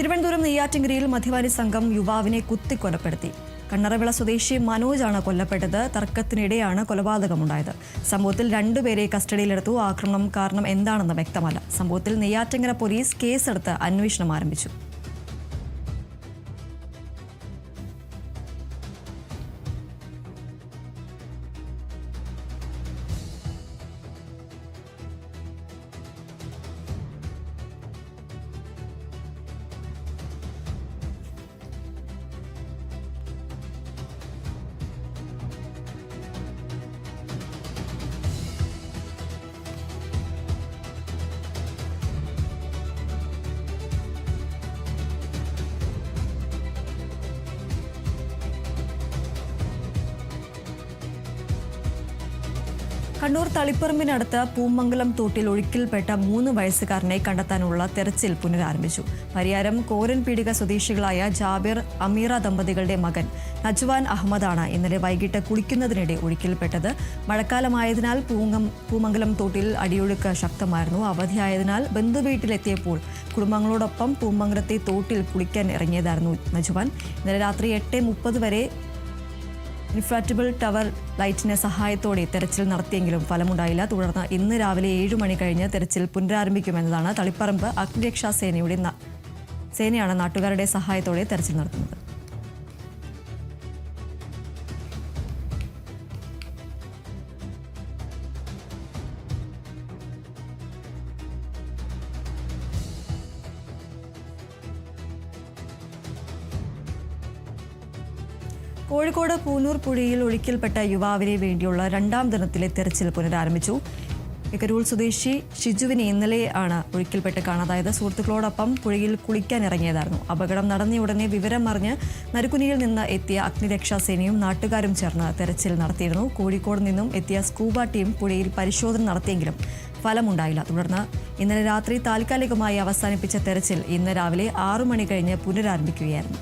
തിരുവനന്തപുരം നെയ്യാറ്റിൻകരയിൽ മദ്യപാനി സംഘം യുവാവിനെ കുത്തിക്കൊലപ്പെടുത്തി. കണ്ണറവിള സ്വദേശി മനോജാണ് കൊല്ലപ്പെട്ടത്. തർക്കത്തിനിടെയാണ് കൊലപാതകമുണ്ടായത്. സംഭവത്തിൽ 2 പേരെ കസ്റ്റഡിയിലെടുത്തു. ആക്രമണം കാരണം എന്താണെന്ന് വ്യക്തമല്ല. സംഭവത്തിൽ നെയ്യാറ്റിൻകര പോലീസ് കേസെടുത്ത് അന്വേഷണം ആരംഭിച്ചു. കണ്ണൂർ തളിപ്പറമ്പിനടുത്ത് പൂമംഗലം തോട്ടിൽ ഒഴുക്കിൽപ്പെട്ട 3 വയസ്സുകാരനെ കണ്ടെത്താനുള്ള തെരച്ചിൽ പുനരാരംഭിച്ചു. പരിയാരം കോരൻപീടിക സ്വദേശികളായ ജാബിർ അമീറ ദമ്പതികളുടെ മകൻ നജ്വാൻ അഹമ്മദാണ് ഇന്നലെ വൈകിട്ട് കുളിക്കുന്നതിനിടെ ഒഴുക്കിൽപ്പെട്ടത്. മഴക്കാലമായതിനാൽ പൂമംഗലം തോട്ടിൽ അടിയൊഴുക്ക് ശക്തമായിരുന്നു. അവധിയായതിനാൽ ബന്ധുവീട്ടിലെത്തിയപ്പോൾ കുടുംബങ്ങളോടൊപ്പം പൂമംഗലത്തെ തോട്ടിൽ കുളിക്കാൻ ഇറങ്ങിയതായിരുന്നു നജ്വാൻ. ഇന്നലെ രാത്രി 8:30 വരെ ഇൻഫ്ലാറ്റബിൾ ടവർ ലൈറ്റിന്റെ സഹായത്തോടെ തെരച്ചിൽ നടത്തിയെങ്കിലും ഫലമുണ്ടായില്ല. തുടർന്ന് ഇന്ന് രാവിലെ 7 മണി കഴിഞ്ഞ് തെരച്ചിൽ പുനരാരംഭിക്കുമെന്നതാണ്. തളിപ്പറമ്പ് അഗ്നിരക്ഷാ സേനയാണ് നാട്ടുകാരുടെ സഹായത്തോടെ തെരച്ചിൽ നടത്തുന്നത്. കോഴിക്കോട് പൂനൂർ പുഴയിൽ ഒഴുക്കിൽപ്പെട്ട യുവാവിനെ വേണ്ടിയുള്ള 2ാം ദിനത്തിലെ തെരച്ചിൽ പുനരാരംഭിച്ചു. എക്കരൂൾ സ്വദേശി ഷിജുവിനെ ഇന്നലെയാണ് ഒഴുക്കിൽപ്പെട്ട് കാണാതായത്. സുഹൃത്തുക്കളോടൊപ്പം പുഴയിൽ കുളിക്കാൻ ഇറങ്ങിയതായിരുന്നു. അപകടം നടന്നയുടനെ വിവരം അറിഞ്ഞ് നരുക്കുനിയിൽ നിന്ന് എത്തിയ അഗ്നിരക്ഷാ സേനയും നാട്ടുകാരും ചേർന്ന് തെരച്ചിൽ നടത്തിയിരുന്നു. കോഴിക്കോട് നിന്നും എത്തിയ സ്കൂബ ടീം പുഴയിൽ പരിശോധന നടത്തിയെങ്കിലും ഫലമുണ്ടായില്ല. തുടർന്ന് ഇന്നലെ രാത്രി താൽക്കാലികമായി അവസാനിപ്പിച്ച തെരച്ചിൽ ഇന്ന് രാവിലെ 6 മണി കഴിഞ്ഞ് പുനരാരംഭിക്കുകയായിരുന്നു.